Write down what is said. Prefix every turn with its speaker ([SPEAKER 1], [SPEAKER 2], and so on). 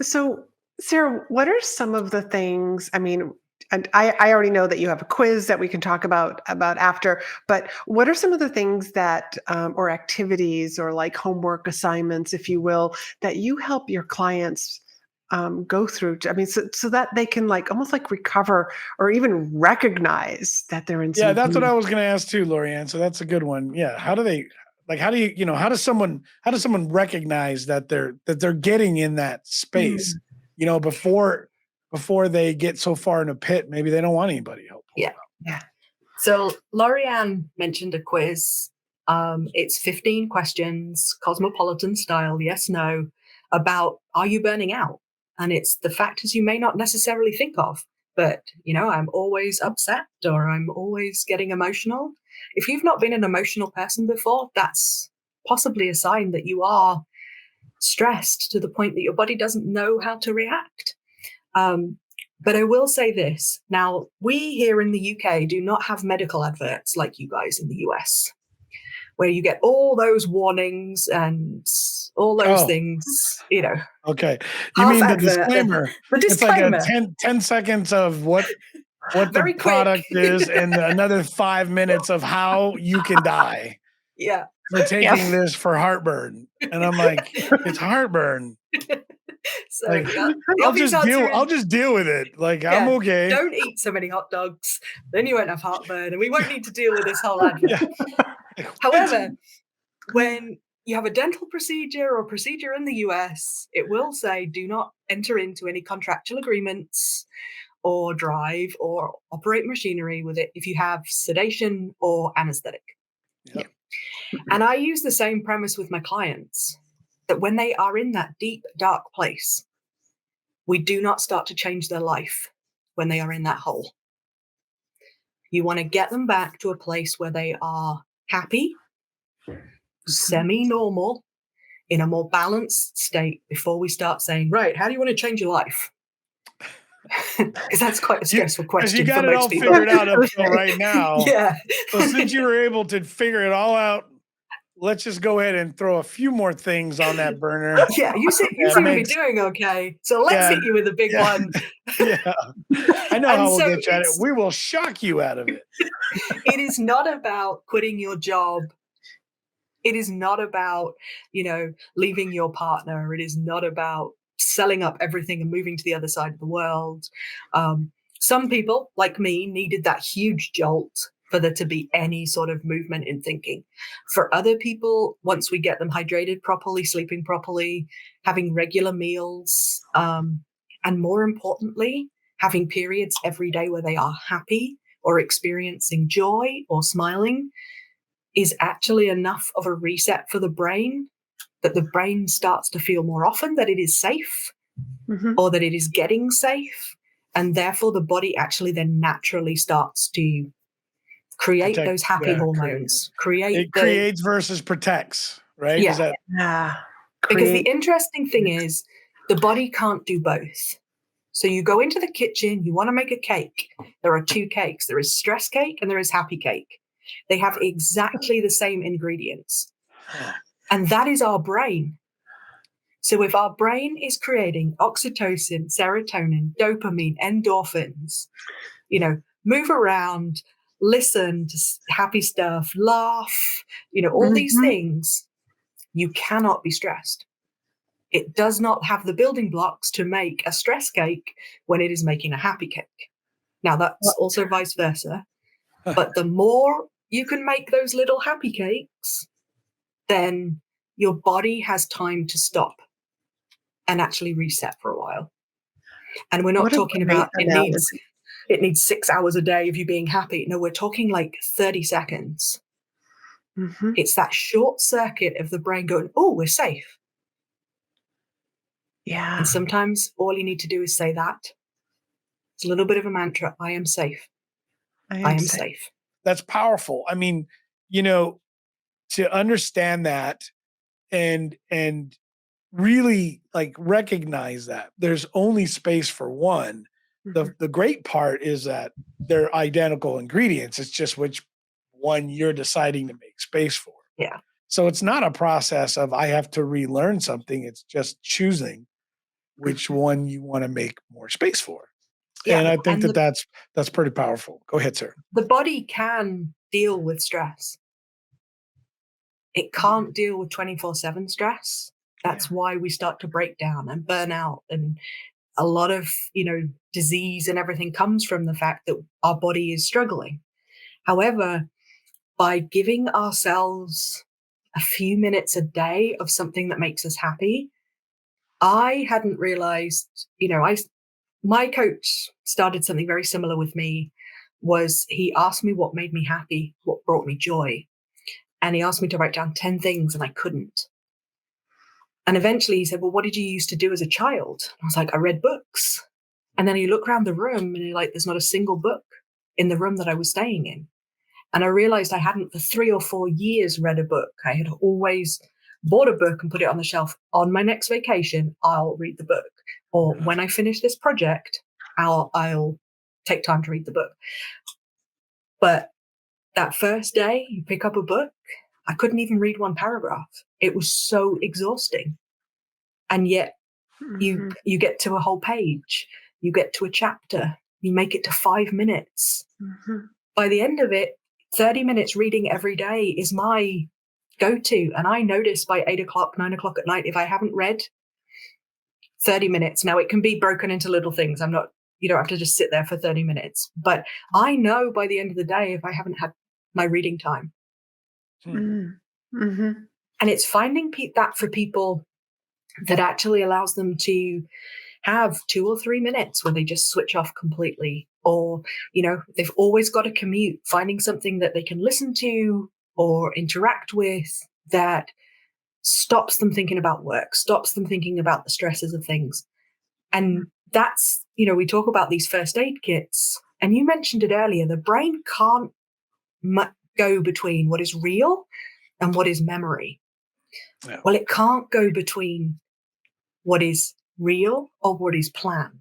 [SPEAKER 1] So, Sarah, what are some of the things? I mean, and I already know that you have a quiz that we can talk about after. But what are some of the things that, or activities, or like homework assignments, if you will, that you help your clients go through? I mean, so that they can like almost like recover or even recognize that they're in
[SPEAKER 2] Yeah,
[SPEAKER 1] some
[SPEAKER 2] that's what
[SPEAKER 1] grief.
[SPEAKER 2] I was going to ask too, Lorianne. So that's a good one. Yeah. How do they like, how do you, how does someone recognize that they're getting in that space,
[SPEAKER 1] Mm.
[SPEAKER 2] before they get so far in a pit, maybe they don't want anybody help pull
[SPEAKER 3] Yeah.
[SPEAKER 2] them
[SPEAKER 1] Yeah.
[SPEAKER 3] So Lorianne mentioned a quiz. It's 15 questions, cosmopolitan style, yes, no, about are you burning out? And it's the factors you may not necessarily think of. But, I'm always upset or I'm always getting emotional. If you've not been an emotional person before, that's possibly a sign that you are stressed to the point that your body doesn't know how to react. But I will say this. Now, we here in the UK do not have medical adverts like you guys in the US, where you get all those warnings and all those
[SPEAKER 2] out.
[SPEAKER 3] things,
[SPEAKER 2] Oh, okay. You
[SPEAKER 3] half
[SPEAKER 2] mean the
[SPEAKER 3] advert.
[SPEAKER 2] disclaimer?
[SPEAKER 3] The
[SPEAKER 2] It's like a
[SPEAKER 3] disclaimer,
[SPEAKER 2] 10 seconds of what the
[SPEAKER 3] very quick.
[SPEAKER 2] product is and another 5 minutes of how you can die
[SPEAKER 3] Yeah.
[SPEAKER 2] for
[SPEAKER 1] Yeah.
[SPEAKER 2] taking this for heartburn. And I'm like, it's heartburn.
[SPEAKER 3] So
[SPEAKER 2] Like,
[SPEAKER 3] the obvious answer
[SPEAKER 2] I'll
[SPEAKER 3] is,
[SPEAKER 2] just deal with it. Like, I'm
[SPEAKER 3] yeah,
[SPEAKER 2] okay.
[SPEAKER 3] don't eat so many hot dogs. Then you won't have heartburn and we won't need to deal with this whole advert.
[SPEAKER 2] Yeah.
[SPEAKER 3] However, when you have a dental procedure or procedure in the US, it will say do not enter into any contractual agreements or drive or operate machinery with it if you have sedation or anesthetic.
[SPEAKER 2] Yep.
[SPEAKER 3] And I use the same premise with my clients that when they are in that deep, dark place, we do not start to change their life when they are in that hole. You want to get them back to a place where they are happy, semi-normal, in a more balanced state before we start saying, right, how do you want to change your life? Because that's quite a stressful
[SPEAKER 2] Because you
[SPEAKER 3] question for
[SPEAKER 2] got it
[SPEAKER 3] most
[SPEAKER 2] all
[SPEAKER 3] people.
[SPEAKER 2] figured out up till right now.
[SPEAKER 3] Yeah.
[SPEAKER 2] So since you were able to figure it all out, let's just go ahead and throw a few more things on that burner.
[SPEAKER 3] Yeah, you seem to be doing okay. So let's hit you with a big one.
[SPEAKER 2] Yeah. I know
[SPEAKER 3] And
[SPEAKER 2] how we'll
[SPEAKER 3] so
[SPEAKER 2] get you at it. We will shock you out of it.
[SPEAKER 3] it is not about quitting your job. It is not about, leaving your partner. It is not about selling up everything and moving to the other side of the world. Some people, like me, needed that huge jolt for there to be any sort of movement in thinking. For other people, once we get them hydrated properly, sleeping properly, having regular meals, and more importantly, having periods every day where they are happy or experiencing joy or smiling is actually enough of a reset for the brain that the brain starts to feel more often that it is safe or that it is getting safe. And therefore, the body actually then naturally starts to create those happy hormones.
[SPEAKER 2] It creates versus protects, right?
[SPEAKER 3] Yeah.
[SPEAKER 2] Is that?
[SPEAKER 1] Yeah.
[SPEAKER 3] Because the interesting thing is the body can't do both. So you go into the kitchen, you want to make a cake. There are two cakes. There is stress cake and there is happy cake. They have exactly the same ingredients. And that is our brain. So if our brain is creating oxytocin, serotonin, dopamine, endorphins, move around, listen to happy stuff, laugh, all these things, you cannot be stressed. It does not have the building blocks to make a stress cake when it is making a happy cake. Now, that's also vice versa. But the more you can make those little happy cakes, then your body has time to stop and actually reset for a while. And we're not talking about it needs 6 hours a day of you being happy. No, we're talking like 30 seconds. It's that short circuit of the brain going, oh, we're safe.
[SPEAKER 1] Yeah.
[SPEAKER 3] And sometimes all you need to do is say that. It's a little bit of a mantra. I am safe. I am safe.
[SPEAKER 2] That's powerful. I mean, to understand that and really like recognize that there's only space for one. The great part is that they're identical ingredients. It's just which one you're deciding to make space for.
[SPEAKER 3] Yeah.
[SPEAKER 2] So it's not a process of I have to relearn something. It's just choosing which one you want to make more space for.
[SPEAKER 3] Yeah,
[SPEAKER 2] And I think
[SPEAKER 3] and
[SPEAKER 2] that that's pretty powerful. Go ahead, sir.
[SPEAKER 3] the body can deal with stress. It can't deal with 24/7 stress. That's why we start to break down and burn out, and a lot of, disease and everything comes from the fact that our body is struggling. However, by giving ourselves a few minutes a day of something that makes us happy, I hadn't realized, my coach started something very similar with me. Was he asked me what made me happy, what brought me joy. And he asked me to write down 10 things and I couldn't. And eventually he said, well, what did you used to do as a child? And I was like, I read books. And then he looked around the room and there's not a single book in the room that I was staying in. And I realized I hadn't for 3 or 4 years read a book. I had always bought a book and put it on the shelf. On my next vacation, I'll read the book. Or when I finish this project, I'll take time to read the book. But that first day you pick up a book, I couldn't even read one paragraph. It was so exhausting. And yet you get to a whole page, you get to a chapter, you make it to 5 minutes. By the end of it, 30 minutes reading every day is my go-to. And I notice by 8 o'clock, 9 o'clock at night, if I haven't read 30 minutes, now it can be broken into little things. You don't have to just sit there for 30 minutes. But I know by the end of the day, if I haven't had my reading time. And it's finding that for people that actually allows them to have 2 or 3 minutes where they just switch off completely. Or, they've always got a commute, finding something that they can listen to or interact with that stops them thinking about work, stops them thinking about the stresses of things. And that's, we talk about these first aid kits, and you mentioned it earlier, the brain can't go between what is real and what is memory. Well, it can't go between what is real or what is planned.